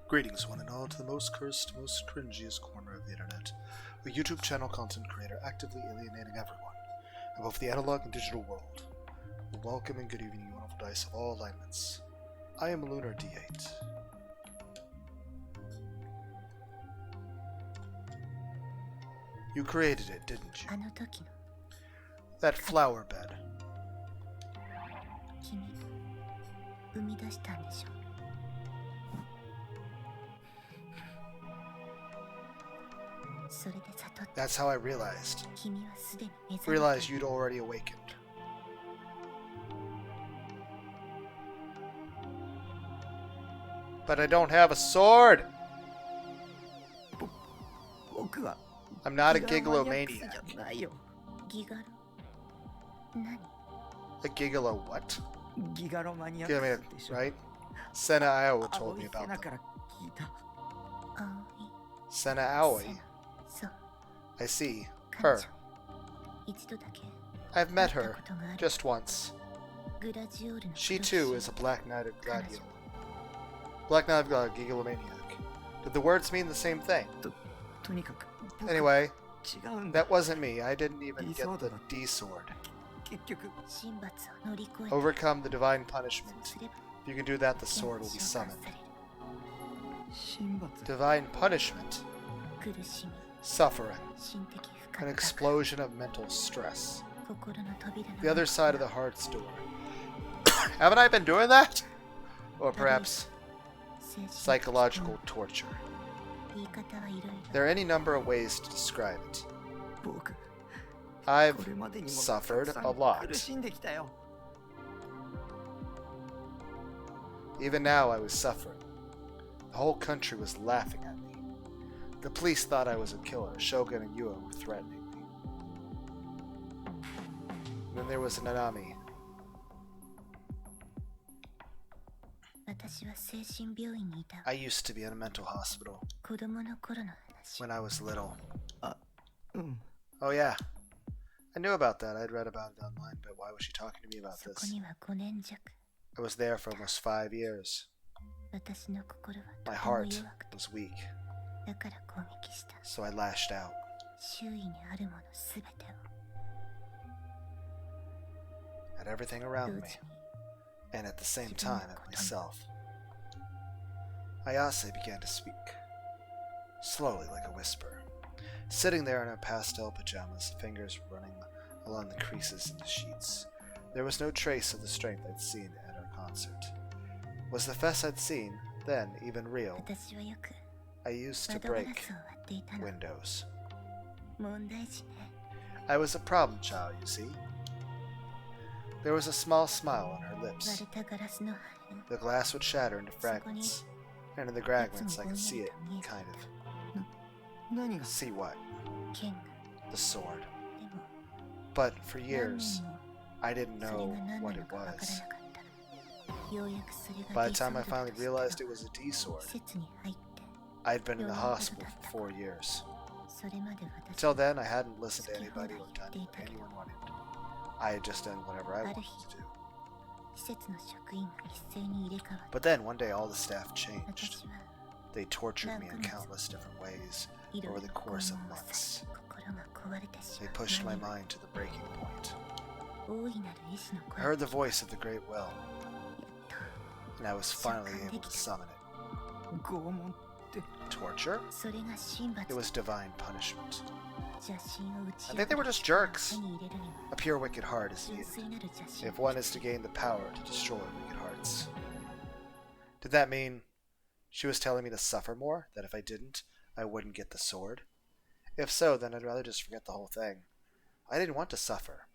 Greetings, one and all, to the most cursed, most cringiest corner of the internet. A YouTube channel content creator actively alienating everyone in both the analog and digital world. Welcome and good evening, you wonderful dice of all alignments. I am Lunar D8. You created it, didn't you? That flower bed. That's how I realized. Realized you'd already awakened. But I don't have a sword! I'm not a gigalomaniac. A gigalo what? Gigalomaniac, right? Senna Aoi told me about them. Senna Aoi? I see. Her. I've met her. Just once. She too is a Black Knight of Gladiator. Black Knight of Gigalomaniac. Did the words mean the same thing? Anyway, that wasn't me. I didn't even get the D sword. Overcome the divine punishment. If you can do that, the sword will be summoned. Divine punishment? Suffering. An explosion of mental stress. The other side of the heart's door. Haven't I been doing that? Or perhaps psychological torture. There are any number of ways to describe it. I've suffered a lot. Even now I was suffering. The whole country was laughing at me. The police thought I was a killer. Shogun and Yua were threatening me. And then there was Nanami. I used to be in a mental hospital when I was little. Oh yeah. I knew about that. I'd read about it online, but why was she talking to me about this? I was there for almost 5 years. My heart was weak, so I lashed out. At everything around me, and at the same time at myself. Ayase began to speak, slowly like a whisper, sitting there in her pastel pajamas, fingers running along the creases in the sheets. There was no trace of the strength I'd seen at our concert. Was the fess I'd seen, then, even real? I used to break windows. I was a problem child, you see. There was a small smile on her lips. The glass would shatter into fragments, and in the fragments I could see it, kind of. See what? The sword. But for years, I didn't know what it was. By the time I finally realized it was a D sword, I'd been in the hospital for 4 years. Until then, I hadn't listened to anybody or done what anyone wanted. I had just done whatever I wanted to do. But then, one day, all the staff changed. They tortured me in countless different ways over the course of months. They pushed my mind to the breaking point. I heard the voice of the Great Will, and I was finally able to summon it. Torture? It was divine punishment. I think they were just jerks. A pure wicked heart is needed, if one is to gain the power to destroy wicked hearts. Did that mean she was telling me to suffer more? That if I didn't, I wouldn't get the sword? If so, then I'd rather just forget the whole thing. I didn't want to suffer.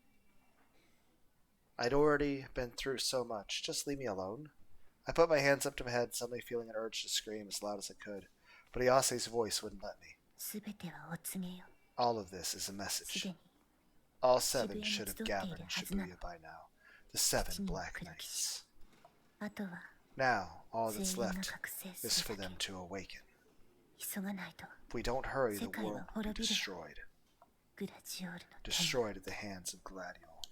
I'd already been through so much. Just leave me alone. I put my hands up to my head, suddenly feeling an urge to scream as loud as I could, but Ayase's voice wouldn't let me. All of this is a message. All 7 should have gathered in Shibuya by now. The 7 Black Knights. Now, all that's left is for them to awaken. If we don't hurry, the world will be destroyed. Destroyed at the hands of Gladiol.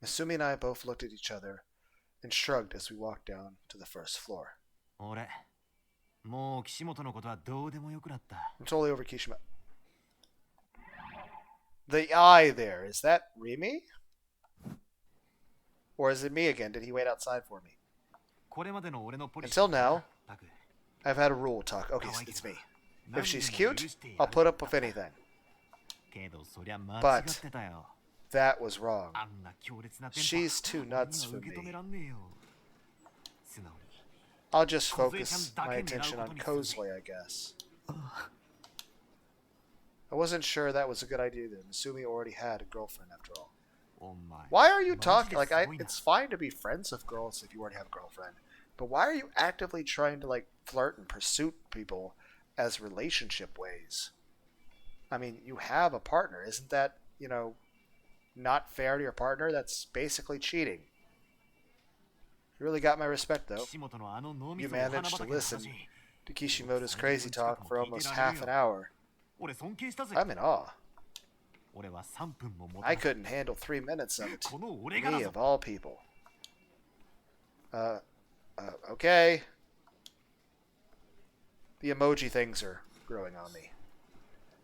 Misumi and I both looked at each other and shrugged as we walked down to the first floor. I'm totally over Kishimoto. The eye there, is that Rimi? Or is it me again? Did he wait outside for me? Until now, I've had a rule, Taku. Okay, it's me. If she's cute, I'll put up with anything. But that was wrong. She's too nuts for me. I'll just focus my attention on Kozue, I guess. I wasn't sure that was a good idea either. Misumi already had a girlfriend after all. Why are you talking? Like, it's fine to be friends with girls if you already have a girlfriend. But why are you actively trying to, like, flirt and pursue people as relationship ways? I mean, you have a partner. Isn't that, not fair to your partner? That's basically cheating. You really got my respect, though. You managed to listen to Kishimoto's crazy talk for almost half an hour. I'm in awe. I couldn't handle 3 minutes of it. Me, of all people. Okay. The emoji things are growing on me.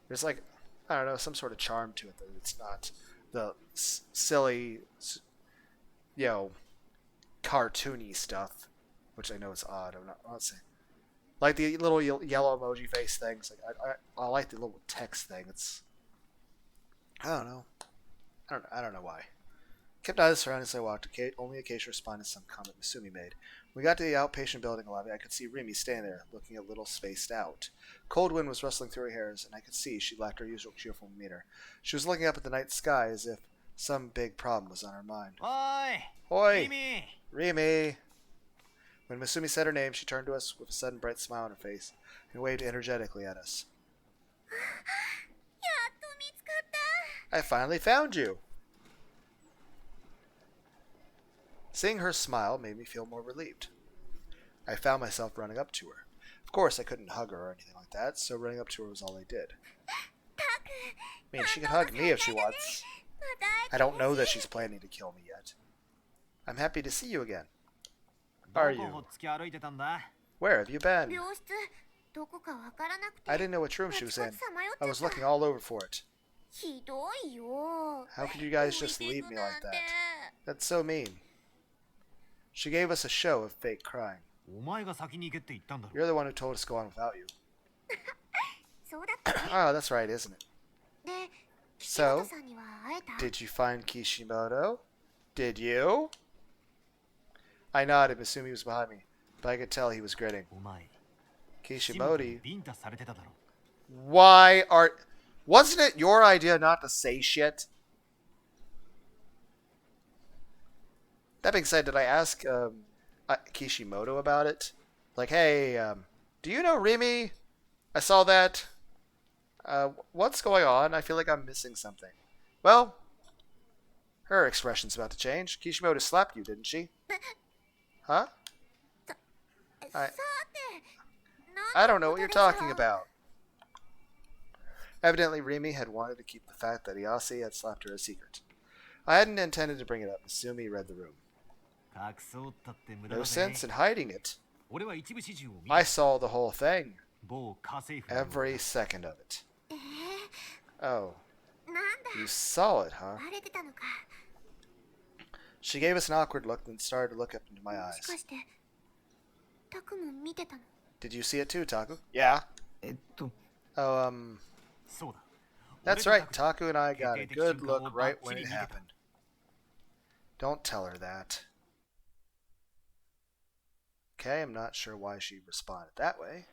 There's like, I don't know, some sort of charm to it that it's not the silly, cartoony stuff, which I know is odd. I'm not saying. Like the little yellow emoji face things. Like I like the little text thing. I don't know. I don't know why. Kept eyes surroundings as I walked. Only occasionally responded to some comment Misumi made. When we got to the outpatient building lobby, I could see Rimi standing there, looking a little spaced out. Cold wind was rustling through her hairs, and I could see she lacked her usual cheerful demeanor. She was looking up at the night sky as if some big problem was on her mind. Oi! Hoi! Rimi! When Misumi said her name, she turned to us with a sudden bright smile on her face and waved energetically at us. I finally found you! Seeing her smile made me feel more relieved. I found myself running up to her. Of course, I couldn't hug her or anything like that, so running up to her was all I did. I mean, she can hug me if she wants. I don't know that she's planning to kill me yet. I'm happy to see you again. Are you? Where have you been? I didn't know which room she was in. I was looking all over for it. How could you guys just leave me like that? That's so mean. She gave us a show of fake crying. You're the one who told us to go on without you. Oh, that's right, isn't it? So, did you find Kishimoto? Did you? I nodded. Misumi was behind me, but I could tell he was grinning. Kishimoto. Why are... Wasn't it your idea not to say shit? That being said, did I ask Kishimoto about it? Like, hey, do you know Rimi? I saw that. What's going on? I feel like I'm missing something. Well, her expression's about to change. Kishimoto slapped you, didn't she? Huh? I don't know what you're talking about. Evidently, Rimi had wanted to keep the fact that Iyase had slapped her a secret. I hadn't intended to bring it up. Misumi read the room. No sense in hiding it. I saw the whole thing. Every second of it. Oh. You saw it, huh? She gave us an awkward look, then started to look up into my eyes. Did you see it too, Taku? Yeah. Oh, that's right. Taku and I got a good look right when it happened. Don't tell her that. Okay, I'm not sure why she responded that way.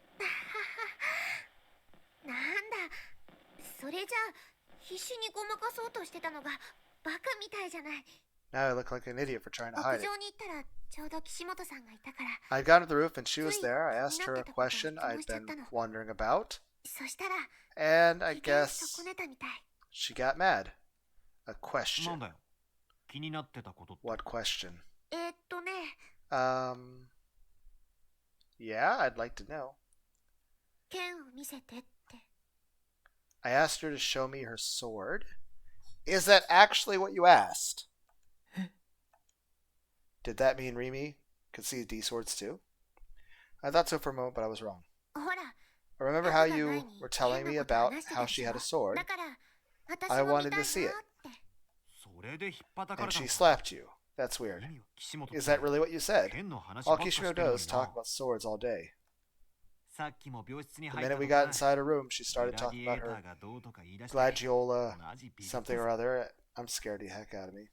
Now I look like an idiot for trying to hide it. I'd gone to the roof and she was there. I asked her a question I'd been wondering about. And I guess she got mad. A question. What question? Yeah, I'd like to know. I asked her to show me her sword. Is that actually what you asked? Did that mean Rimi could see D swords too? I thought so for a moment, but I was wrong. I remember how you were telling me about how she had a sword. I wanted to see it. And she slapped you. That's weird. Is that really what you said? All Kishimoto does talk about swords all day. The minute we got inside her room, she started talking about her gladiola something or other. I'm scared the heck out of me.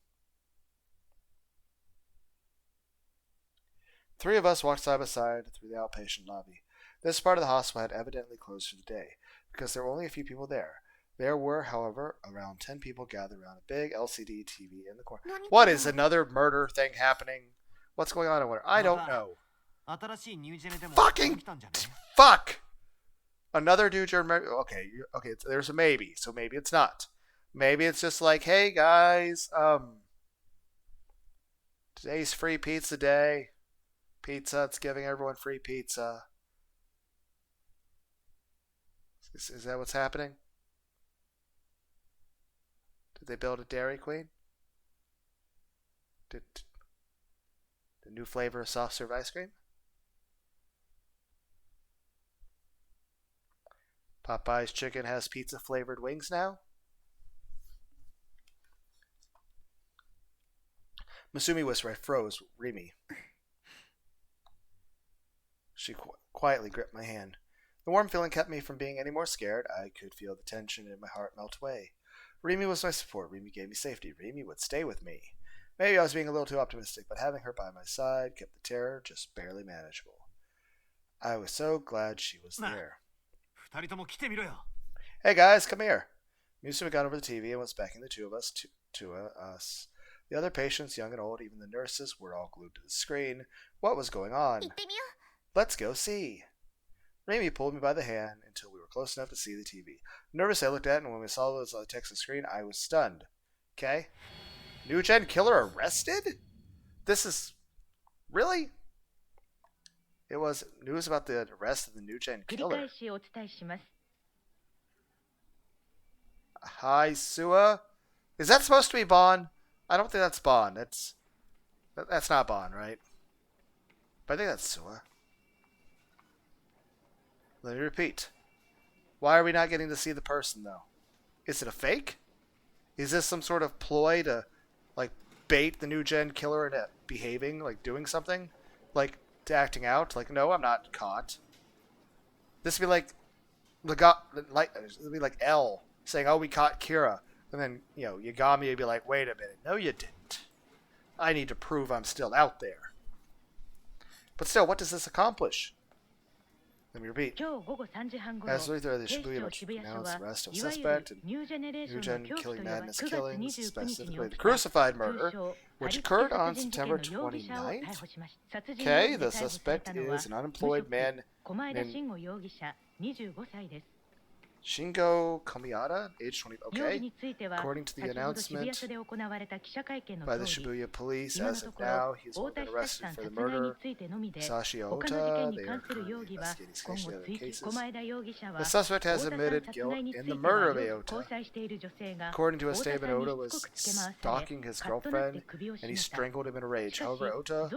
Three of us walked side by side through the outpatient lobby. This part of the hospital had evidently closed for the day, because there were only a few people there. There were, however, around 10 people gathered around a big LCD TV in the corner. What is another murder thing happening? What's going on over there? I don't know. Fucking fuck! Another new German. Okay, okay. There's a maybe, so maybe it's not. Maybe it's just like, hey guys, today's free pizza day. Pizza. It's giving everyone free pizza. Is that what's happening? Did they build a Dairy Queen? Did the new flavor of soft serve ice cream? Popeye's Chicken has pizza flavored wings now? Masumi whispered. I froze. Rimi. She quietly gripped my hand. The warm feeling kept me from being any more scared. I could feel the tension in my heart melt away. Rimi was my support. Rimi gave me safety. Rimi would stay with me. Maybe I was being a little too optimistic, but having her by my side kept the terror just barely manageable. I was so glad she was there. Hey guys, come here. Musumi got over the TV and was backing the two of us to us. The other patients, young and old, even the nurses, were all glued to the screen. What was going on? Let's go see. Rimi pulled me by the hand until we were close enough to see the TV. Nervous, I looked at it, and when we saw those text on the screen, I was stunned. Okay? New Gen Killer arrested? This is... Really? It was news about the arrest of the New Gen Killer. Hi, Sua. Is that supposed to be Bon? I don't think that's Bon. That's not Bon, right? But I think that's Sua. Let me repeat. Why are we not getting to see the person, though? Is it a fake? Is this some sort of ploy to, like, bait the New Gen Killer into behaving, like, doing something? Like, to acting out? Like, no, I'm not caught. This would be like L saying, oh, we caught Kira. And then, you know, Yagami would be like, wait a minute. No, you didn't. I need to prove I'm still out there. But still, what does this accomplish? Let me repeat. As we through the Shibuya announced the arrest of suspect and New Gen Killing Madness killings, specifically the Crucified murder, which occurred on September 29th. Okay, the suspect is an unemployed man named Shingo Komiata, age 20. Okay. According to the announcement by the Shibuya police, as of now, he's been arrested for the murder of Sashi Ota. They are currently investigating other cases. The suspect has admitted guilt in the murder of Aota. According to a statement, Ota was stalking his girlfriend and he strangled him in a rage. However, Ota,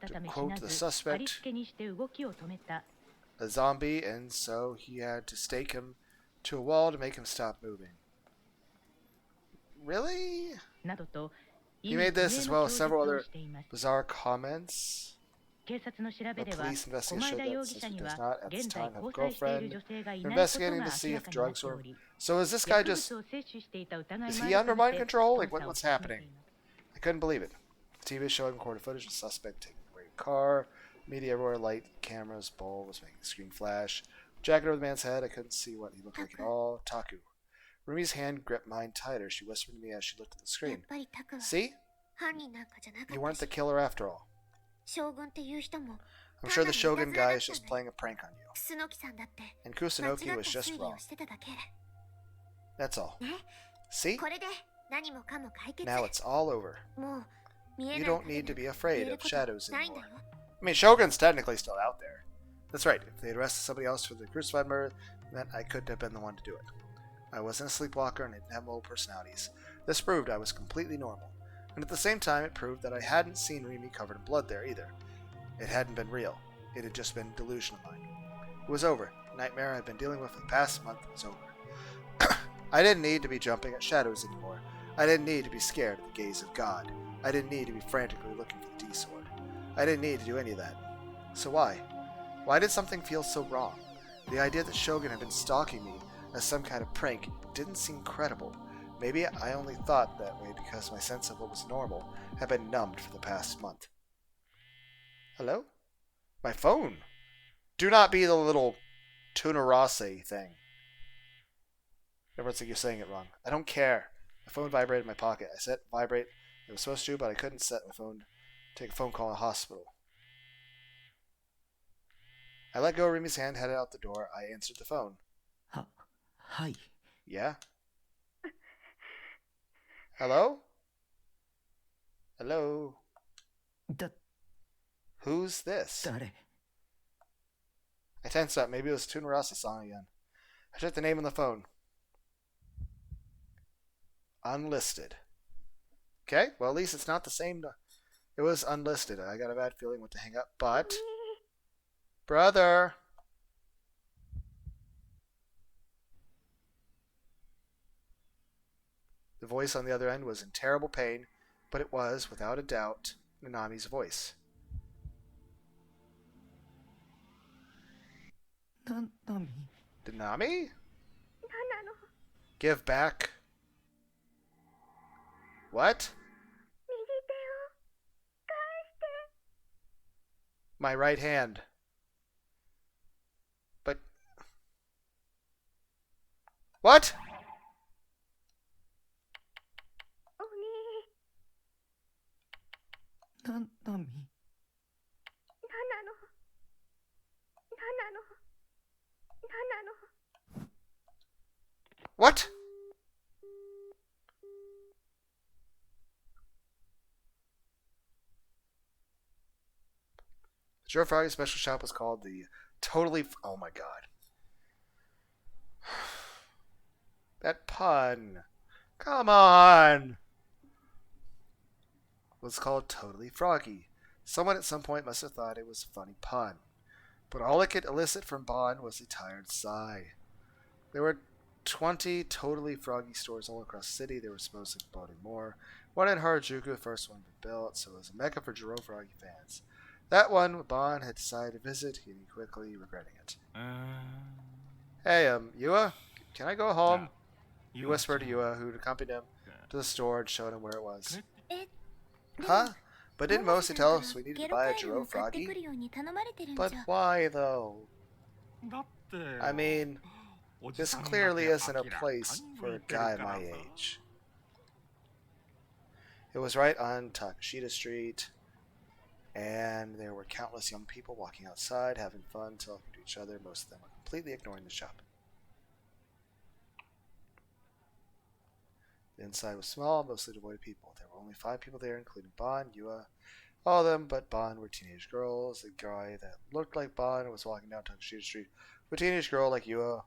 to quote the suspect, a zombie, and so he had to stake him to a wall to make him stop moving. Really? He made this as well as several other bizarre comments. The police investigation showed that the suspect does not at this time have a girlfriend. They're investigating to see if drugs were... So is this guy just... Is he under mind control? Like, what's happening? I couldn't believe it. The TV is showing recorded footage of the suspect taking away a car. Media everywhere, light, cameras, bowl was making the screen flash. Jacket over the man's head, I couldn't see what he looked like at all. Taku. Rumi's hand gripped mine tighter. She whispered to me as she looked at the screen. See? You weren't the killer after all. I'm sure the Shogun guy is just playing a prank on you. And Kusunoki was just wrong. That's all. See? Now it's all over. You don't need to be afraid of shadows anymore. I mean, Shogun's technically still out there. That's right. If they had arrested somebody else for the crucified murder, then I couldn't have been the one to do it. I wasn't a sleepwalker and didn't have multiple personalities. This proved I was completely normal. And at the same time, it proved that I hadn't seen Remy covered in blood there either. It hadn't been real. It had just been delusion of mine. It was over. The nightmare I'd been dealing with for the past month was over. I didn't need to be jumping at shadows anymore. I didn't need to be scared of the gaze of God. I didn't need to be frantically looking for the D-sword. I didn't need to do any of that. So why? Why did something feel so wrong? The idea that Shogun had been stalking me as some kind of prank didn't seem credible. Maybe I only thought that way because my sense of what was normal had been numbed for the past month. Hello? My phone! Do not be the little tuna rosse thing. Everyone's like you're saying it wrong. I don't care. My phone vibrated in my pocket. I set vibrate. It was supposed to, but I couldn't set my phone to take a phone call in a hospital. I let go of Remy's hand, headed out the door. I answered the phone. Hi. Yeah? Hello? Hello? Who's this? I tensed up. Maybe it was Tuna Rossi song again. I checked the name on the phone. Unlisted. Okay, well at least it's not the same. It was unlisted. I got a bad feeling what to hang up, but... Brother! The voice on the other end was in terrible pain, but it was, without a doubt, Nanami's voice. Nanami? Give back. What? My right hand. But... What? What? The Joe Froggy special shop was called the Totally... Oh my god. That pun. Come on. It was called Totally Froggy. Someone at some point must have thought it was a funny pun. But all it could elicit from Bon was a tired sigh. There were 20 Totally Froggy stores all across the city. They were supposed to be building more. One in Harajuku, the first one to be built, so it was a mecca for Jiro Froggy fans. That one, Bon had decided to visit, he quickly regretting it. Hey, Yua, can I go home? He whispered to Yua, who accompanied him to the store and showed him where it was. Huh? But didn't Mosi tell us we needed to buy a Jiro Froggy? But why, though? I mean, this clearly isn't a place for a guy my age. It was right on Takashita Street, and there were countless young people walking outside, having fun, talking to each other. Most of them were completely ignoring the shop. The inside was small, mostly devoid of people. There were only 5 people there, including Bon, Yua. All of them but Bon were teenage girls. The guy that looked like Bon was walking down Takashita Street with a teenage girl like Yua.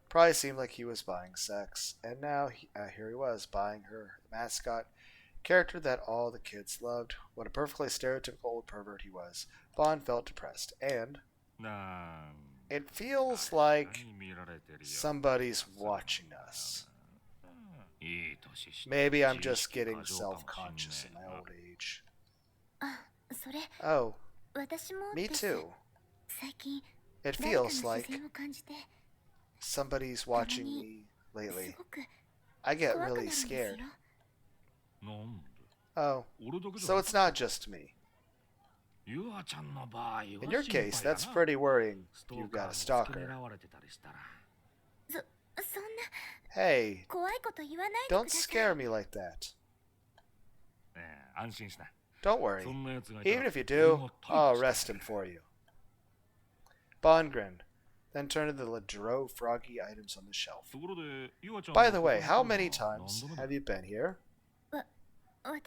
Probably seemed like he was buying sex. And now here he was, buying her mascot character that all the kids loved. What a perfectly stereotypical old pervert he was. Bon felt depressed. And it feels like somebody's watching us. Maybe I'm just getting self-conscious in my old age. Oh, me too. It feels like somebody's watching me lately. I get really scared. Oh, so it's not just me. In your case, that's pretty worrying. You've got a stalker. Hey, don't scare me like that. Don't worry. Even if you do, I'll arrest him for you. Bon grinned, then turned to the Ladro Froggy items on the shelf. By the way, how many times have you been here?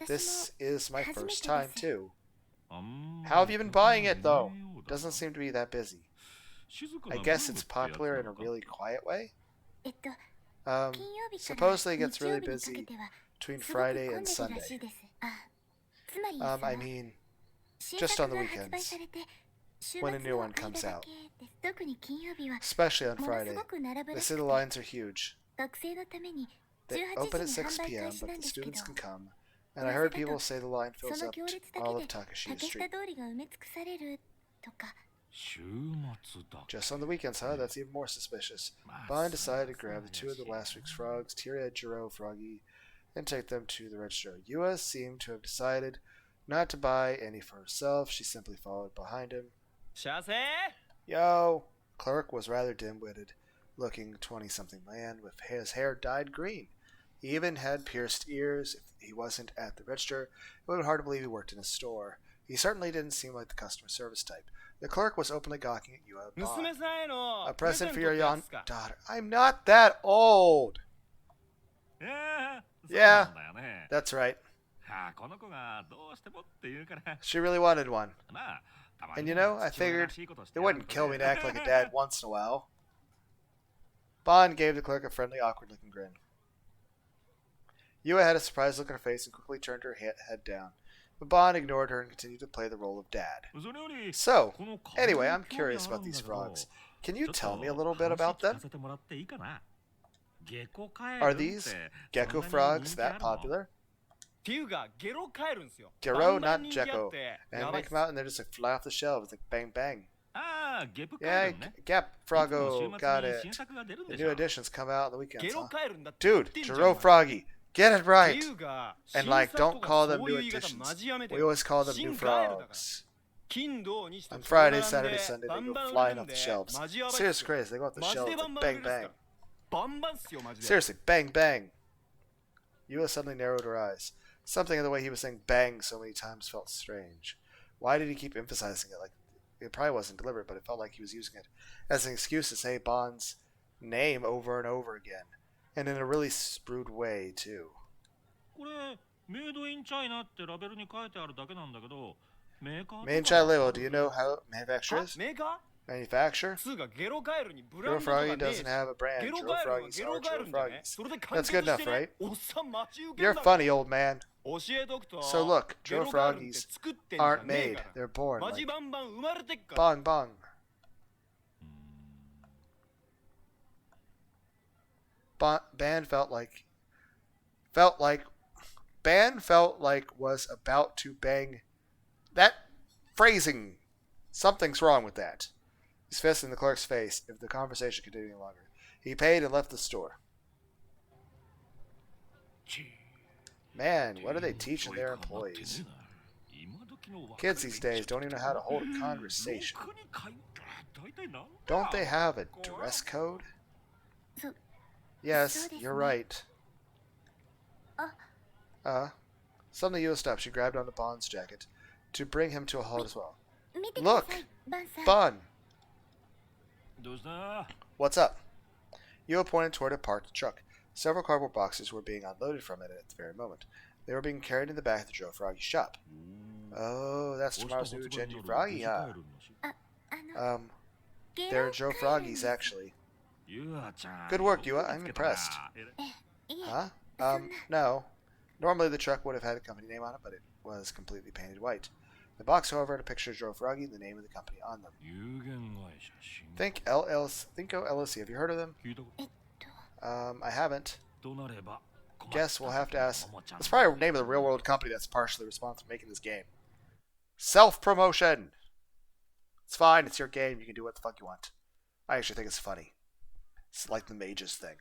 This is my first time, too. How have you been buying it, though? Doesn't seem to be that busy. I guess it's popular in a really quiet way? Supposedly it gets really busy between Friday and Sunday. I mean, just on the weekends, when a new one comes out. Especially on Friday. They say the lines are huge. They open at 6 p.m., but the students can come. And I heard people say the line fills up all of Takashi's Street. Just on the weekends, huh? That's even more suspicious. Bon decided to grab the 2 of the last week's frogs, Ir2 Froggy, and take them to the register. Yua seemed to have decided not to buy any for herself. She simply followed behind him. Yo! Clerk was rather dim-witted, looking 20-something man with his hair dyed green. He even had pierced ears. If he wasn't at the register, it would be hard to believe he worked in a store. He certainly didn't seem like the customer service type. The clerk was openly gawking at Yua. A present for your young daughter. I'm not that old! Yeah, that's right. She really wanted one. And you know, I figured it wouldn't kill me to act like a dad once in a while. Bon gave the clerk a friendly, awkward-looking grin. Yua had a surprised look on her face and quickly turned her head down. But Bon ignored her and continued to play the role of dad. So, anyway, I'm curious about these frogs. Can you tell me a little bit about them? Are these gecko frogs that popular? Gero, not gecko. And they come out and they're just like fly off the shelves, like bang bang. Yeah, Gap Froggo, got it. The new editions come out on the weekends, huh? Dude, Gero Froggy, get it right! And like, don't call them new editions. We always call them new frogs. On Friday, Saturday, Sunday, they go flying off the shelves. Seriously crazy, they go off the shelves like bang bang. Seriously, bang bang. Yua suddenly narrowed her eyes. Something in the way he was saying bang so many times felt strange. Why did he keep emphasizing it? Like, it probably wasn't deliberate, but it felt like he was using it as an excuse to say Bon's name over and over again. And in a really sprude way, too. Made in China label, do you know how manufacturer is? Manufacturer? Gero Froggy doesn't have a brand. Gero Froggies are Gero Froggies. That's good enough, right? You're funny, old man. So look, Gero Froggies aren't made. They're born. Like bong bong. Ban felt like was about to bang. That phrasing, something's wrong with that. His fist in the clerk's face if the conversation continued any longer. He paid and left the store. Man, what are they teaching their employees? Kids these days don't even know how to hold a conversation. Don't they have a dress code? Yes, you're right. Suddenly Yua stopped. She grabbed onto Bon's jacket to bring him to a halt as well. Look! Bon! What's up? Yua pointed toward a parked truck. Several cardboard boxes were being unloaded from it at the very moment. They were being carried in the back of the Gero Froggy shop. Oh, that's tomorrow's new Genji Froggy, huh? They're Gero Froggies, actually. Good work, Yua. I'm impressed. Huh? No. Normally the truck would have had a company name on it, but it was completely painted white. The box, however, had a picture of Gero Froggy and the name of the company on them. Thinko LLC. Have you heard of them? I haven't. Guess we'll have to ask. That's probably the name of the real-world company that's partially responsible for making this game. Self-promotion! It's fine. It's your game. You can do what the fuck you want. I actually think it's funny. It's like the mages thing.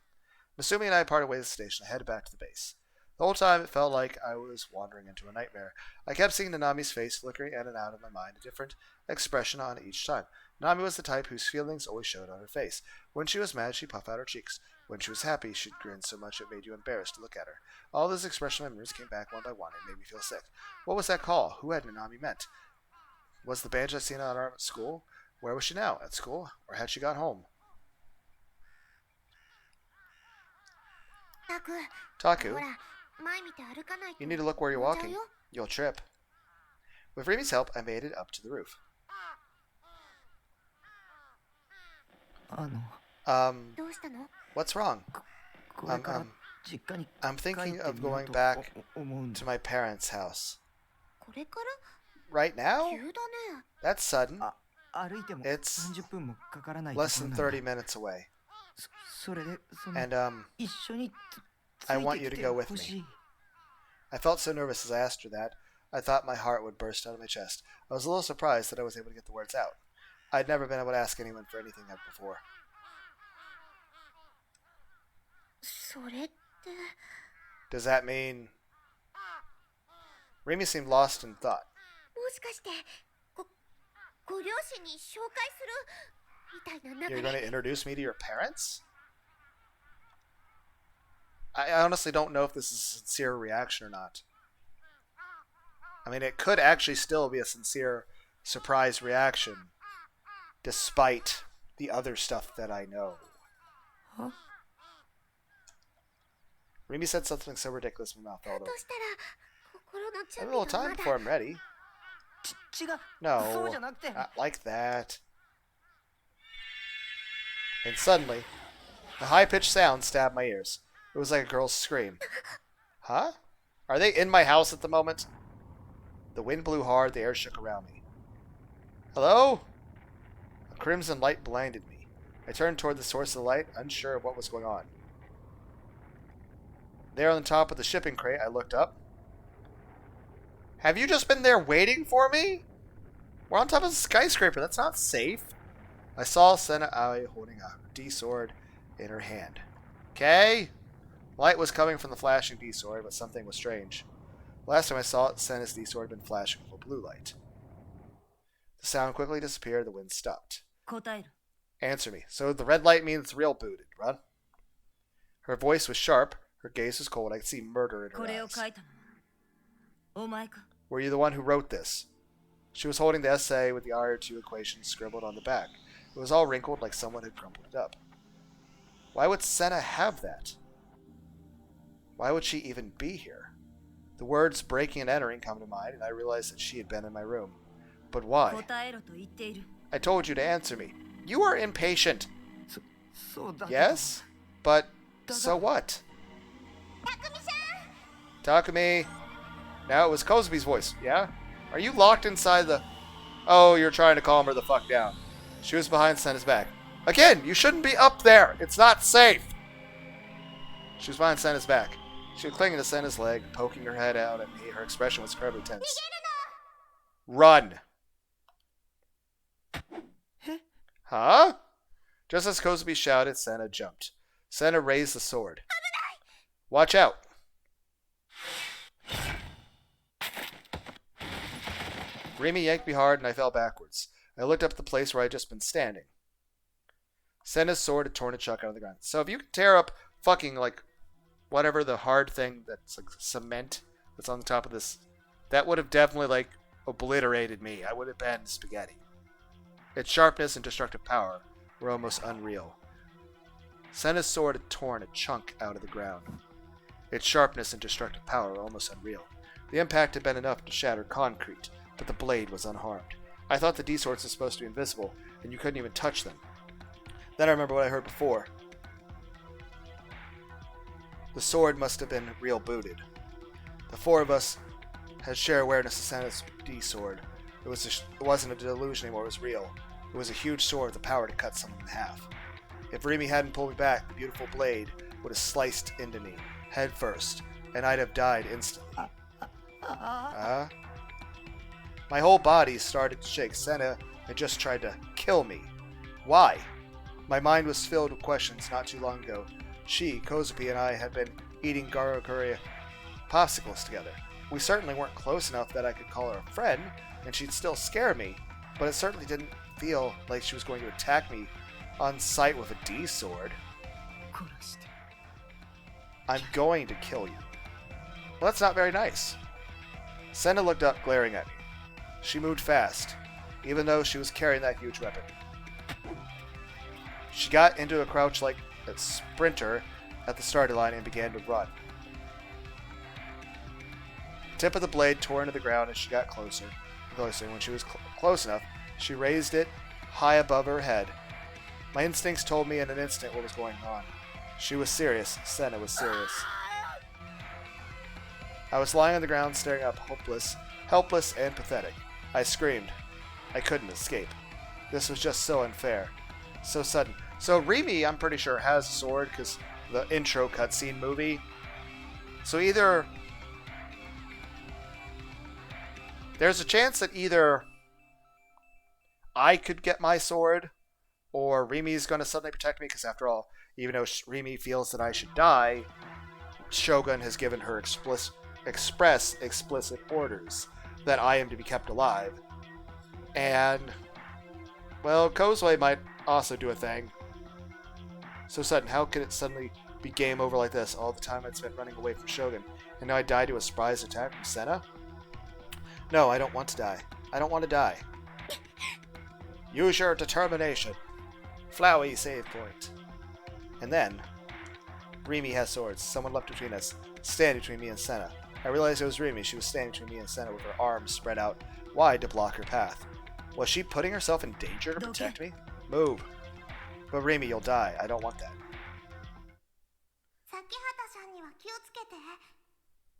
Masumi and I parted ways at the station. I headed back to the base. The whole time it felt like I was wandering into a nightmare. I kept seeing Nanami's face flickering in and out of my mind, a different expression on it each time. Nanami was the type whose feelings always showed on her face. When she was mad, she'd puff out her cheeks. When she was happy, she'd grin so much it made you embarrassed to look at her. All those expression memories came back one by one and made me feel sick. What was that call? Who had Nanami meant? Was the bandage I'd seen on her arm at school? Where was she now? At school? Or had she got home? Taku? You need to look where you're walking. You'll trip. With Rimi's help, I made it up to the roof. What's wrong? I'm thinking of going back to my parents' house. Right now? 急だね。 That's sudden. 歩いても It's 30分もかからないとこ less ろ than なんだ。 30 minutes away. それでその And, 一緒につ I い want て you き to て go with ほし me. い。 I felt so nervous as I asked her that, I thought my heart would burst out of my chest. I was a little surprised that I was able to get the words out. I'd never been able to ask anyone for anything before. それって。 Does that mean... Remy seemed lost in thought. もしかして、ご両親に紹介するみたいな You're 流 going to れ。 introduce me to your parents? I honestly don't know if this is a sincere reaction or not. I mean, it could actually still be a sincere surprise reaction, despite the other stuff that I know. Huh? Remy said something so ridiculous my mouth fell と over. したら、心の I 準 have a 備 little が time まだ。 before I'm ready. 違う。 No, そうじゃなくて。 not like that. And suddenly, a high-pitched sound stabbed my ears. It was like a girl's scream. Huh? Are they in my house at the moment? The wind blew hard, the air shook around me. Hello? A crimson light blinded me. I turned toward the source of the light, unsure of what was going on. There on the top of the shipping crate, I looked up. Have you just been there waiting for me? We're on top of a skyscraper. That's not safe. I saw Senna Aoi holding a D-sword in her hand. Okay? Light was coming from the flashing D-sword, but something was strange. Last time I saw it, Senna's D-sword had been flashing with a blue light. The sound quickly disappeared. The wind stopped. 答える。 Answer me. So the red light means real booted, run. Her voice was sharp. Her gaze was cold. I could see murder in her これを eyes. 書いたのはお前か。 Were you the one who wrote this? She was holding the essay with the Ir2 equations scribbled on the back. It was all wrinkled like someone had crumpled it up. Why would Senna have that? Why would she even be here? The words breaking and entering come to mind, and I realized that she had been in my room. But why? 答えろと言っている。 I told you to answer me. You are impatient. そうだ。 Yes? But so what? たくみさん。 Takumi. Now it was Kozumi's voice. Yeah? Are you locked inside the... Oh, you're trying to calm her the fuck down. She was behind Senna's back. Again, you shouldn't be up there. It's not safe. She was behind Senna's back. She was clinging to Senna's leg, poking her head out at me. Her expression was incredibly tense. Run! Huh? Just as Kozumi shouted, Senna jumped. Senna raised the sword. Watch out! Remy yanked me hard and I fell backwards. I looked up at the place where I had just been standing. Senna's sword had torn a chunk out of the ground. So if you could tear up fucking, like, whatever the hard thing that's like cement that's on the top of this, that would have definitely, like, obliterated me. I would have been spaghetti. Its sharpness and destructive power were almost unreal. Senna's sword had torn a chunk out of the ground. Its sharpness and destructive power were almost unreal. The impact had been enough to shatter concrete, but the blade was unharmed. I thought the D-swords were supposed to be invisible, and you couldn't even touch them. Then I remember what I heard before. The sword must have been real booted. The four of us had shared awareness of Senna's D-sword. It wasn't a delusion anymore, it was real. It was a huge sword with the power to cut someone in half. If Remy hadn't pulled me back, the beautiful blade would have sliced into me, head first, and I'd have died instantly. My whole body started to shake. Senna had just tried to kill me. Why? My mind was filled with questions. Not too long ago, she, Kozumi, and I had been eating Garokuri popsicles together. We certainly weren't close enough that I could call her a friend, and she'd still scare me, but it certainly didn't feel like she was going to attack me on sight with a D-sword. I'm going to kill you. Well, that's not very nice. Senna looked up, glaring at me. She moved fast, even though she was carrying that huge weapon. She got into a crouch like a sprinter at the starting line and began to run. The tip of the blade tore into the ground as she got closer. When she was close enough, she raised it high above her head. My instincts told me in an instant what was going on. She was serious. Senna was serious. I was lying on the ground staring up, hopeless, helpless and pathetic. I screamed. I couldn't escape. This was just so unfair. So sudden. So Rimi, I'm pretty sure, has a sword because the intro cutscene movie. So either... There's a chance that either I could get my sword, or Rimi's going to suddenly protect me, because after all, even though Rimi feels that I should die, Shogun has given her explicit orders that I am to be kept alive. And, well, Kozue might also do a thing. So sudden, how could it suddenly be game over like this? All the time I'd spent running away from Shogun, and now I die to a surprise attack from Senna? No, I don't want to die. I don't want to die. Use your determination. Flowey save point. And then, Rimi has swords. Someone left between us, standing between me and Senna. I realized it was Rimi. She was standing between me and Senna with her arms spread out wide to block her path. Was she putting herself in danger to protect me? Move. But Rimi, you'll die. I don't want that.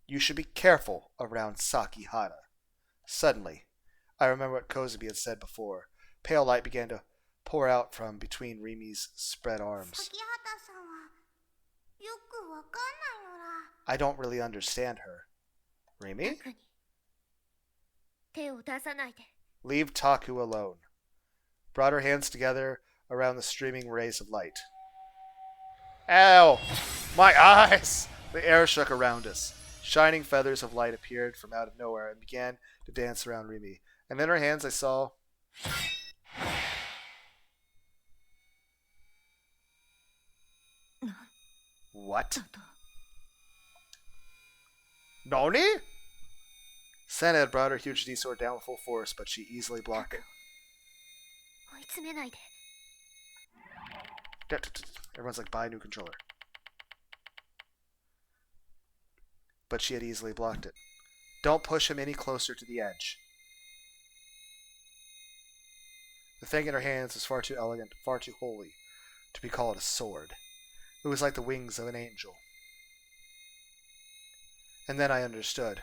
You should be careful around Sakihara. Suddenly, I remember what Kozabi had said before. Pale light began to pour out from between Rimi's spread arms. I don't really understand her. Rimi? Leave Taku alone. Brought her hands together around the streaming rays of light. Ow! My eyes! The air shook around us. Shining feathers of light appeared from out of nowhere and began to dance around Rimi. And in her hands I saw... What? Noni? Senna had brought her huge D-sword down with full force, but she easily blocked it. Everyone's like, buy a new controller. But she had easily blocked it. Don't push him any closer to the edge. The thing in her hands was far too elegant, far too holy, to be called a sword. It was like the wings of an angel. And then I understood.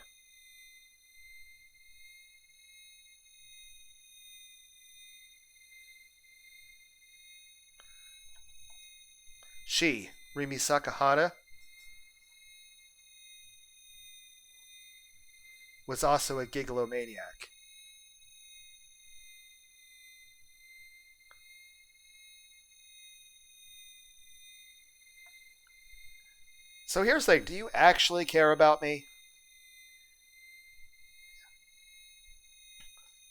She, Rimi Sakihara, was also a gigalomaniac. So here's the thing, do you actually care about me?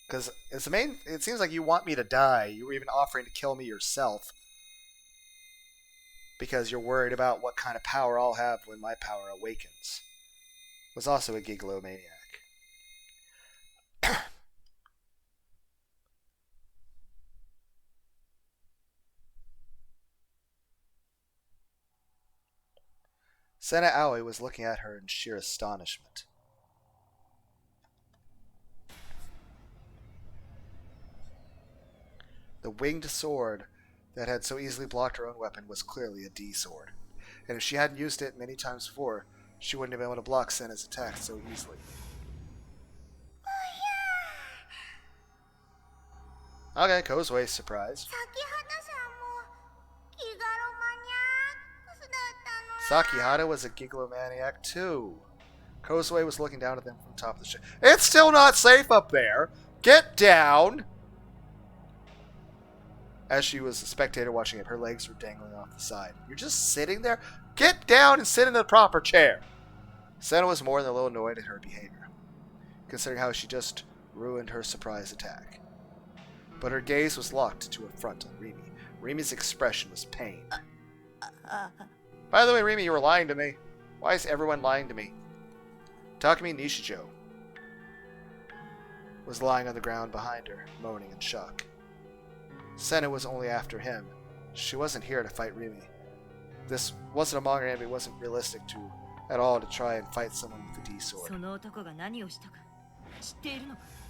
Because it seems like you want me to die. You were even offering to kill me yourself. Because you're worried about what kind of power I'll have when my power awakens. Was also a gigalomaniac. Senna Aoi was looking at her in sheer astonishment. The winged sword that had so easily blocked her own weapon was clearly a D-sword. And if she hadn't used it many times before, she wouldn't have been able to block Senna's attacks so easily. Okay, Kozue's surprised. Sakihara was a gigalomaniac too. Kozue was looking down at them from the top of the ship. It's still not safe up there! Get down! As she was a spectator watching it, her legs were dangling off the side. You're just sitting there? Get down and sit in the proper chair! Senna was more than a little annoyed at her behavior, considering how she just ruined her surprise attack. But her gaze was locked to a front on Rimi. Rimi's expression was pain. By the way, Rimi, you were lying to me. Why is everyone lying to me? Takumi Nishijou was lying on the ground behind her, moaning in shock. Senna was only after him. She wasn't here to fight Rimi. This wasn't a manga anime. It wasn't realistic at all to try and fight someone with a D-sword.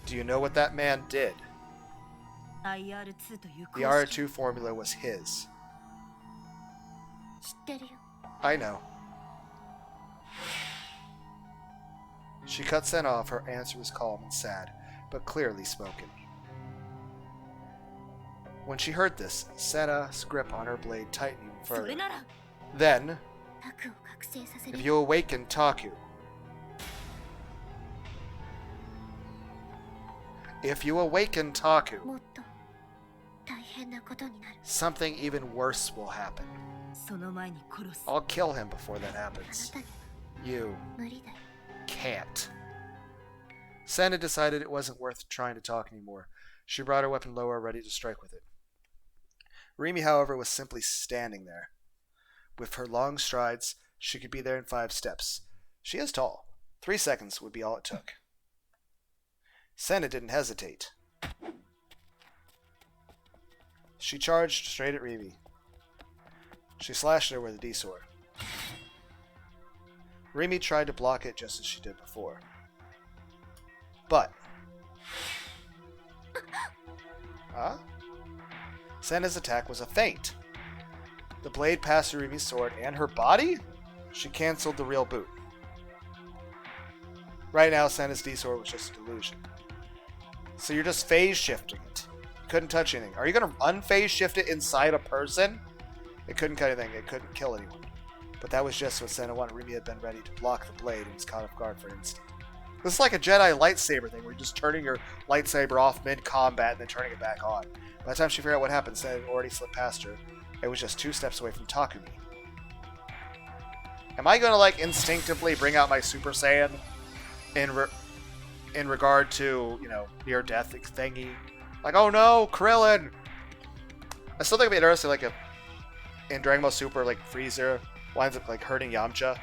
Do you know what that man did? The Ir2 formula was his. I know. She cut Senna off. Her answer was calm and sad, but clearly spoken. When she heard this, Senna's grip on her blade tightened even それ further. なら Then, タクを覚醒させ if る you awaken Taku, Taku, もっと大変なことになる something even worse will happen. その前に殺す I'll kill him before that あな happens. たに You 無理だよ can't. Senna decided it wasn't worth trying to talk anymore. She brought her weapon lower, ready to strike with it. Rimi, however, was simply standing there. With her long strides, she could be there in 5 steps. She is tall. 3 seconds would be all it took. Senna didn't hesitate. She charged straight at Rimi. She slashed at her with a D-sword. Rimi tried to block it just as she did before. But... Senna's attack was a feint. The blade passed through Rimi's sword and her body? She canceled the real boot. Right now, Senna's D-sword was just a delusion. So you're just phase shifting it. Couldn't touch anything. Are you going to unphase shift it inside a person? It couldn't cut anything. It couldn't kill anyone. But that was just what Senna wanted. Rimi had been ready to block the blade and was caught off guard for an instant. This is like a Jedi lightsaber thing where you're just turning your lightsaber off mid-combat and then turning it back on. By the time she figured out what happened, Senna had already slipped past her. It was just 2 steps away from Takumi. Am I going to, like, instinctively bring out my Super Saiyan in regard to, you know, near-death thingy? Like, oh no, Krillin! I still think it'd be interesting, like, in Dragon Ball Super, like, Frieza winds up, like, hurting Yamcha,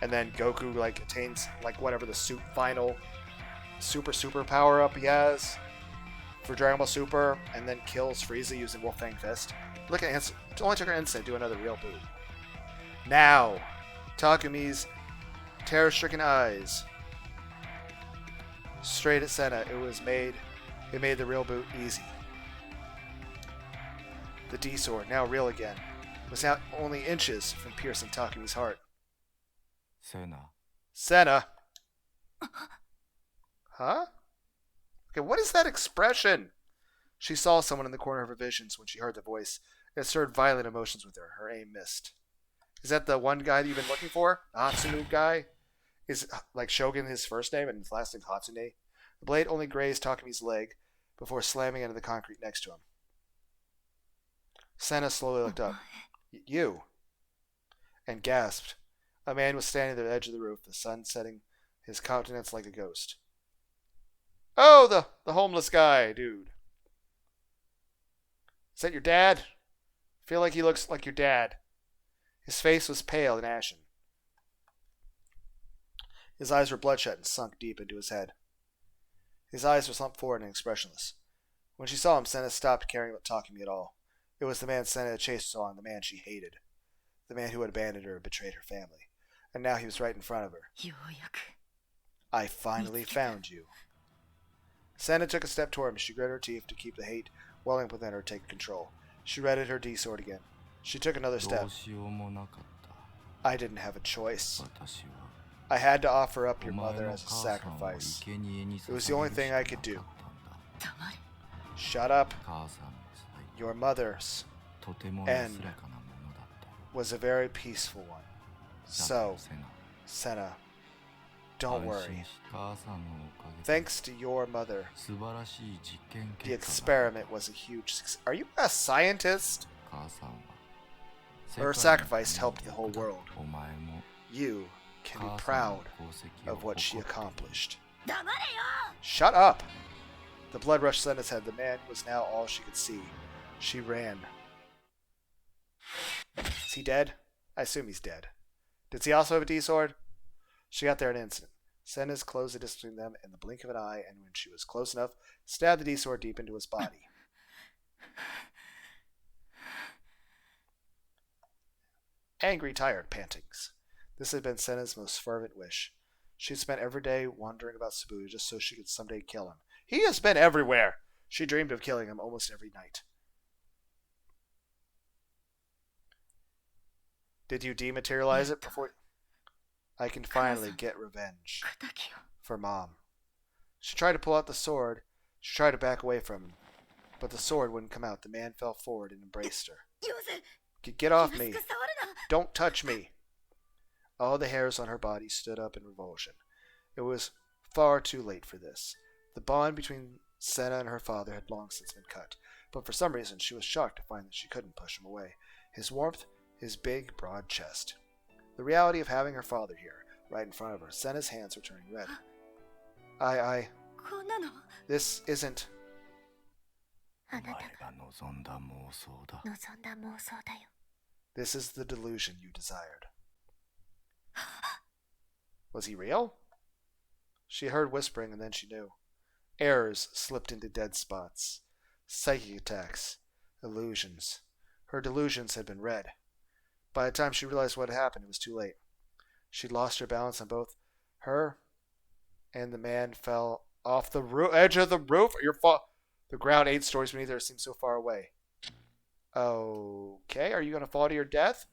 and then Goku, like, attains, like, whatever the final super power-up he has for Dragon Ball Super, and then kills Frieza using Wolf Fang Fist. Look at it, it only took her an instant to do another real boot. Now, Takumi's terror-stricken eyes straight at Senna. It made the real boot easy. The D-sword, now real again, was now only inches from piercing Takumi's heart. Senna. Huh? Okay, what is that expression? She saw someone in the corner of her visions when she heard the voice. It stirred violent emotions with her. Her aim missed. Is that the one guy that you've been looking for? Hatsune guy? Is, like, Shogun his first name and his last name Hatsune? The blade only grazed Takumi's leg before slamming into the concrete next to him. Senna slowly looked up. You? And gasped. A man was standing at the edge of the roof, the sun setting his countenance like a ghost. Oh, the homeless guy, dude. Is that your dad? I feel like he looks like your dad. His face was pale and ashen. His eyes were bloodshot and sunk deep into his head. His eyes were slumped forward and expressionless. When she saw him, Senna stopped caring about Takumi at all. It was the man Senna had chased on, the man she hated. The man who had abandoned her and betrayed her family. And now he was right in front of her. ようやく I finally found you. Senna took a step toward him. She gritted her teeth to keep the hate welling up within her take control. She readied her D-sword again. She took another step. I didn't have a choice. I had to offer up your mother as a sacrifice. It was the only thing I could do. 黙れ Shut up. 母さんの最後 Your mother's とても安らかなものだった was a very peaceful one. だ So, とセナ Senna, don't 安 worry. 心し母さんのおかげで Thanks to your mother, 素晴らしい実験 the 結果が experiment was a huge success. Are you a scientist? 母さんは Her 世界の sacrifice ため helped に the whole 役立 world. お前も You can be 母さん proud の功績を of what she 誇っている accomplished. 黙れよ Shut up! The blood rushed Senna's head. The man was now all she could see. She ran. Is he dead? I assume he's dead. Does he also have a D-sword? She got there in an instant. Senna's closed the distance between them in the blink of an eye, and when she was close enough, stabbed the D-sword deep into his body. Angry, tired pantings. This had been Senna's most fervent wish. She'd spent every day wandering about Cebu just so she could someday kill him. He has been everywhere! She dreamed of killing him almost every night. Did you dematerialize it before... I can finally get revenge. 敵を For Mom. She tried to pull out the sword. She tried to back away from him. But the sword wouldn't come out. The man fell forward and embraced her. Get off me. Don't touch me. All the hairs on her body stood up in revulsion. It was far too late for this. The bond between Senna and her father had long since been cut. But for some reason she was shocked to find that she couldn't push him away. His warmth, his big, broad chest. The reality of having her father here, right in front of her. Senna's hands were turning red. This isn't... お前が望んだ妄想だ。 This is the delusion you desired. Was he real? She heard whispering and then she knew. Errors slipped into dead spots. Psychic attacks. Illusions. Her delusions had been read. By the time she realized what had happened, it was too late. She'd lost her balance on both her and the man fell off the edge of the roof. The ground 8 stories beneath her seemed so far away. Okay, are you going to fall to your death?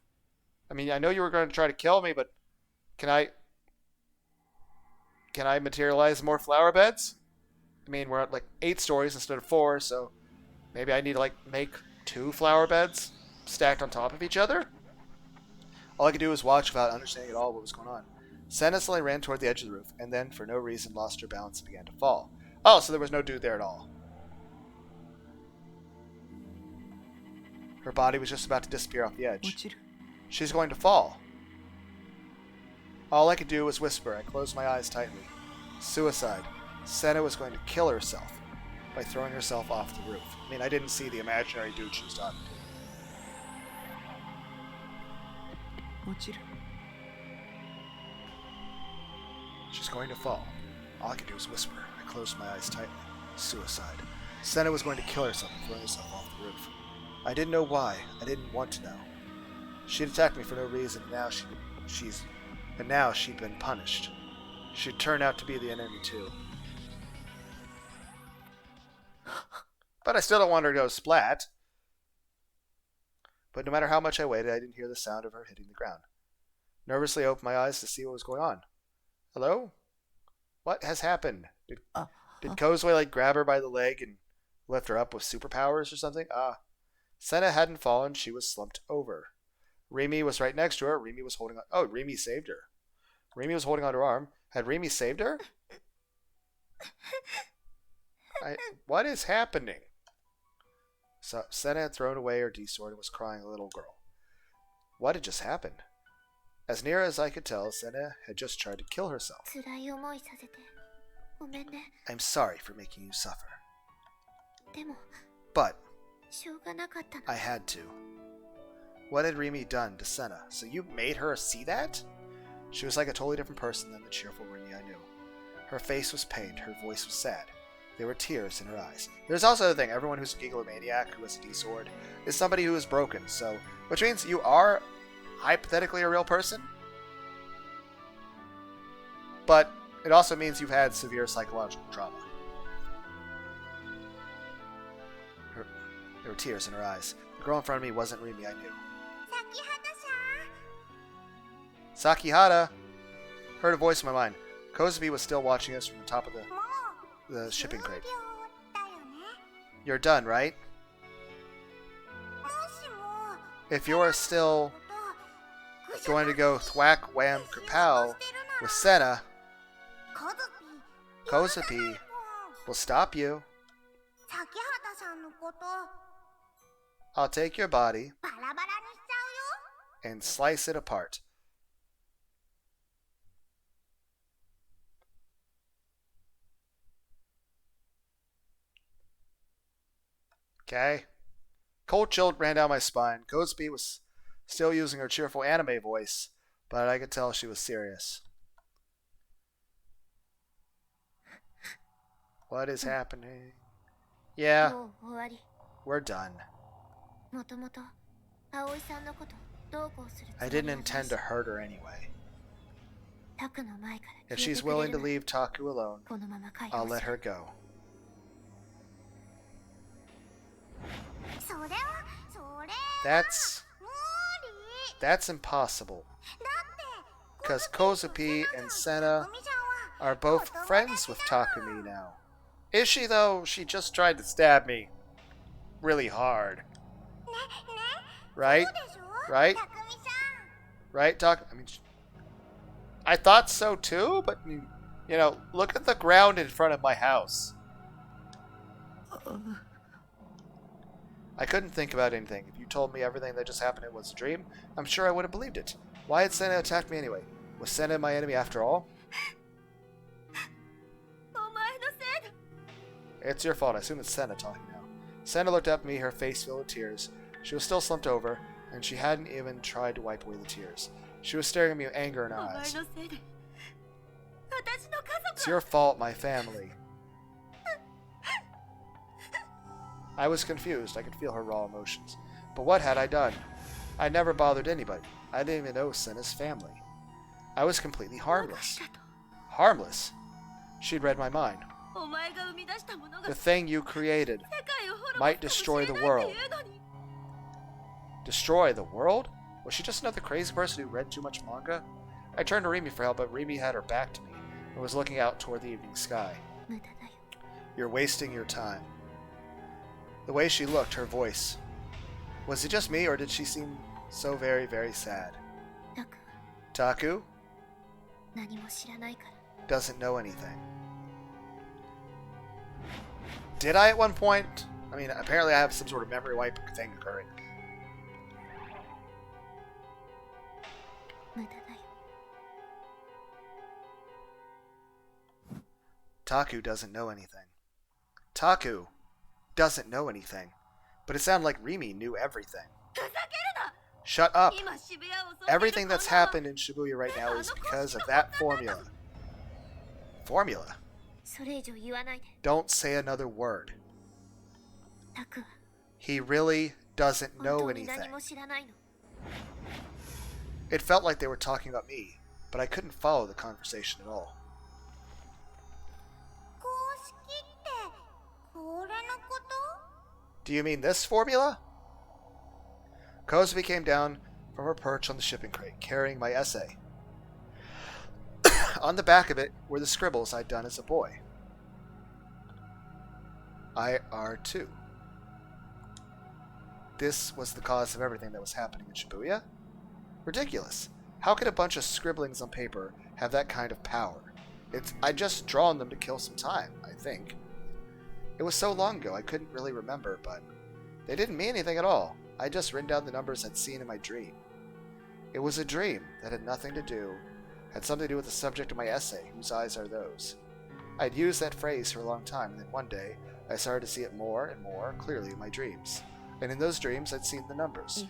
I mean, I know you were going to try to kill me, but can I materialize more flower beds? I mean, we're at like 8 stories instead of 4, so maybe I need to like make 2 flower beds stacked on top of each other? All I could do was watch without understanding at all what was going on. Senna suddenly ran toward the edge of the roof, and then, for no reason, lost her balance and began to fall. Oh, so there was no dude there at all. Her body was just about to disappear off the edge. She's going to fall. All I could do was whisper. I closed my eyes tightly. Suicide. Senna was going to kill herself by throwing herself off the roof. I mean, I didn't see the imaginary dude she was talking to. She's going to fall. All I could do was whisper. I closed my eyes tightly. Suicide. Senna was going to kill herself and throw herself off the roof. I didn't know why. I didn't want to know. She'd attacked me for no reason, and now she'd been punished. She'd turned out to be the enemy too. But I still don't want her to go splat. But no matter how much I waited, I didn't hear the sound of her hitting the ground. Nervously, I opened my eyes to see what was going on. Hello? What has happened? Did Kozue like grab her by the leg and lift her up with superpowers or something? Senna hadn't fallen. She was slumped over. Rimi was right next to her. Rimi was holding on. Oh, Rimi saved her. Rimi was holding on to her arm. Had Rimi saved her? What is happening? So Senna had thrown away her D-sword and was crying a little girl. What had just happened? As near as I could tell, Senna had just tried to kill herself. I'm sorry for making you suffer. But I had to. What had Rimi done to Senna? So you made her see that? She was like a totally different person than the cheerful Rimi I knew. Her face was pained, her voice was sad. There were tears in her eyes. There's also the thing, everyone who's a gigalomaniac who has a D-sword is somebody who is broken, so which means you are hypothetically a real person. But it also means you've had severe psychological trauma. There were tears in her eyes. The girl in front of me wasn't Rimi I knew. Sakihara! Heard a voice in my mind. Kozubi was still watching us from the top of the shipping crate. You're done, right? If you're still going to go thwack, wham, kerpow with Senna, Kozubi will stop you. I'll take your body and slice it apart. Okay. Cold chill ran down my spine. Kozubi was still using her cheerful anime voice, but I could tell she was serious. What is happening? Yeah, we're done. I didn't intend to hurt her anyway. If she's willing to leave Taku alone, I'll let her go. That's impossible. Because Kozubi and Senna are both friends with Takumi now. Is she, though? She just tried to stab me really hard. Right? Right? Right, I mean, I thought so too, but, you know, look at the ground in front of my house. I couldn't think about anything. If you told me everything that just happened was a dream, I'm sure I would have believed it. Why had Senna attacked me anyway? Was Senna my enemy after all? It's your fault. I assume it's Senna talking now. Senna looked up at me, her face filled with tears. She was still slumped over, and she hadn't even tried to wipe away the tears. She was staring at me with anger in her eyes. It's your fault, my family. I was confused. I could feel her raw emotions. But what had I done? I never bothered anybody. I didn't even know Senna's family. I was completely harmless. Harmless? She'd read my mind. The thing you created might destroy the world. Destroy the world? Was she just another crazy person who read too much manga? I turned to Rimi for help, but Rimi had her back to me and was looking out toward the evening sky. You're wasting your time. The way she looked, her voice. Was it just me, or did she seem so very, very sad? Taku? Doesn't know anything. Did I at one point? I mean, apparently I have some sort of memory wipe thing occurring. Taku doesn't know anything. Taku doesn't know anything. But it sounded like Rimi knew everything. Shut up! Everything that's happened in Shibuya right now is because of that formula. Formula? Don't say another word. He really doesn't know anything. It felt like they were talking about me, but I couldn't follow the conversation at all. Do you mean this formula? Kozubi came down from her perch on the shipping crate, carrying my essay. On the back of it were the scribbles I'd done as a boy. Ir2. This was the cause of everything that was happening in Shibuya? Ridiculous. How could a bunch of scribblings on paper have that kind of power? I'd just drawn them to kill some time, I think. It was so long ago I couldn't really remember, but they didn't mean anything at all. I'd just written down the numbers I'd seen in my dream. It was a dream that had something to do with the subject of my essay, whose eyes are those. I'd used that phrase for a long time, and then one day I started to see it more and more clearly in my dreams. And in those dreams I'd seen the numbers.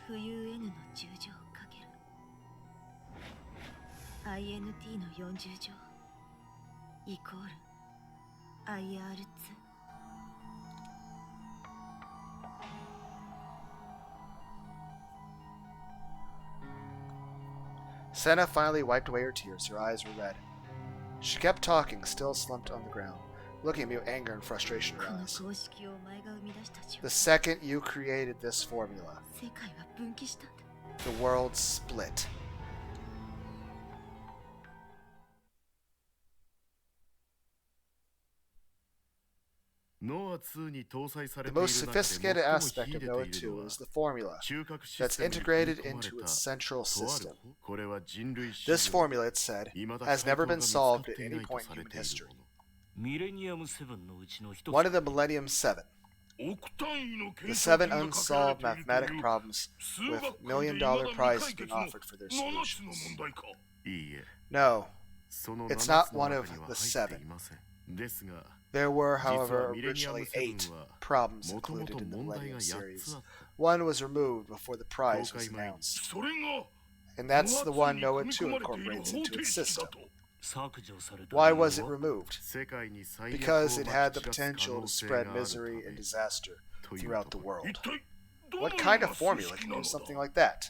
Senna finally wiped away her tears. Her eyes were red. She kept talking, still slumped on the ground, looking at me with anger and frustration in her eyes. The second you created this formula, the world split. The most sophisticated aspect of Noah 2 is the formula that's integrated into its central system. This formula, it said, has never been solved at any point in human history. One of the Millennium 7. The 7 unsolved mathematic problems with $1 million prizes being offered for their solutions. No, it's not one of the 7. There were, however, originally 8 problems included in the Millennium series. One was removed before the prize was announced. And that's the one Noah 2 incorporates into its system. Why was it removed? Because it had the potential to spread misery and disaster throughout the world. What kind of formula can do something like that?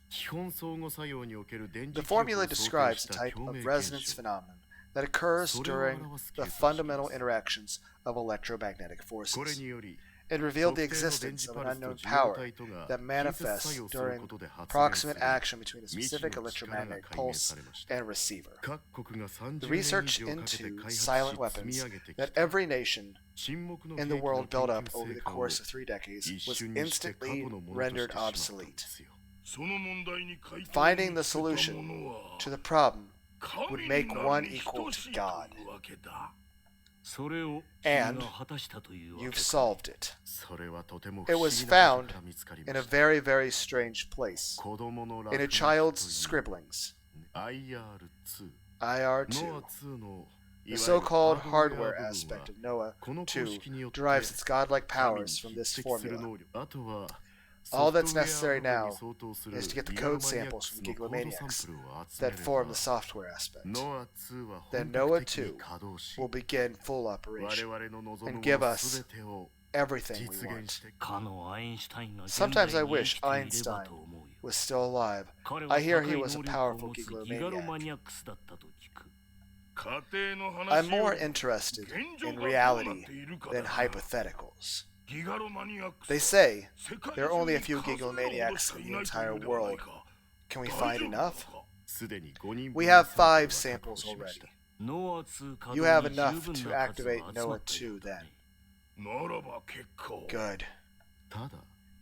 The formula describes the type of resonance phenomenon that occurs during the fundamental interactions of electromagnetic forces. It revealed the existence of an unknown power that manifests during proximate action between a specific electromagnetic pulse and receiver. The research into silent weapons that every nation in the world built up over the course of 3 decades was instantly rendered obsolete. Finding the solution to the problem would make one equal to God. And you've solved it. It was found in a very, very strange place, in a child's scribblings. Ir2. The so-called hardware aspect of Noah 2 derives its godlike powers from this formula. All that's necessary now is to get the code samples from Gigalomaniacs that form the software aspect. Then Noah 2 will begin full operation and give us everything we want. Sometimes I wish Einstein was still alive. I hear he was a powerful Gigalomaniac. I'm more interested in reality than hypotheticals. They say there are only a few Gigalomaniacs in the entire world. Can we find enough? We have 5 samples already. You have enough to activate Noah 2 then. Good.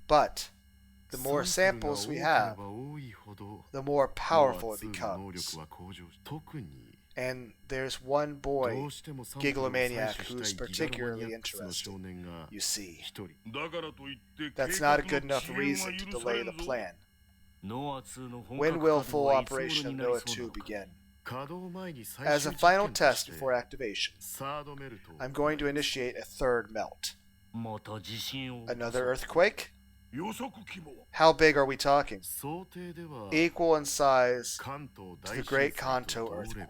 But the more samples we have, the more powerful it becomes. And there's one boy, Gigalomaniac, who's particularly interested, you see. That's not a good enough reason to delay the plan. When will full operation of Noah 2 begin? As a final test before activation, I'm going to initiate a 3rd melt. Another earthquake? How big are we talking? Equal in size to the Great Kanto earthquake.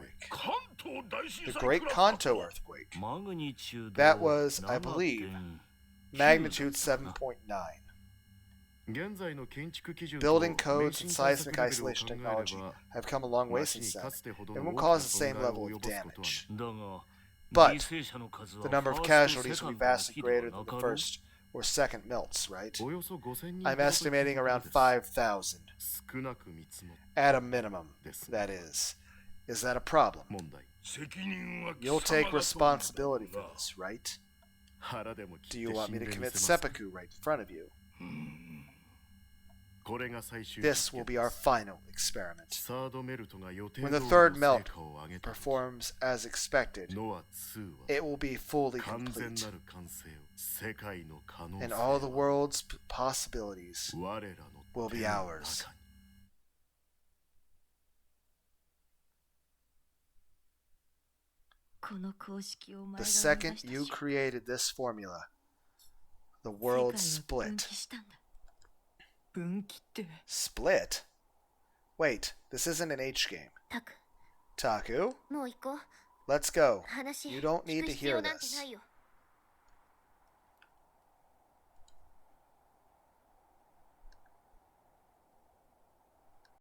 The Great Kanto earthquake. That was, I believe, magnitude 7.9. Building codes and seismic isolation technology have come a long way since then, and won't cause the same level of damage. But the number of casualties will be vastly greater than the first or second melts, right? I'm estimating around 5,000. At a minimum, that is. Is that a problem? You'll take responsibility for this, right? Do you want me to commit seppuku right in front of you? This will be our final experiment. When the 3rd melt performs as expected, it will be fully complete, and all the world's possibilities will be ours. The second you created this formula, the world split. Split? Wait, this isn't an H game. Taku? Let's go. You don't need to hear this.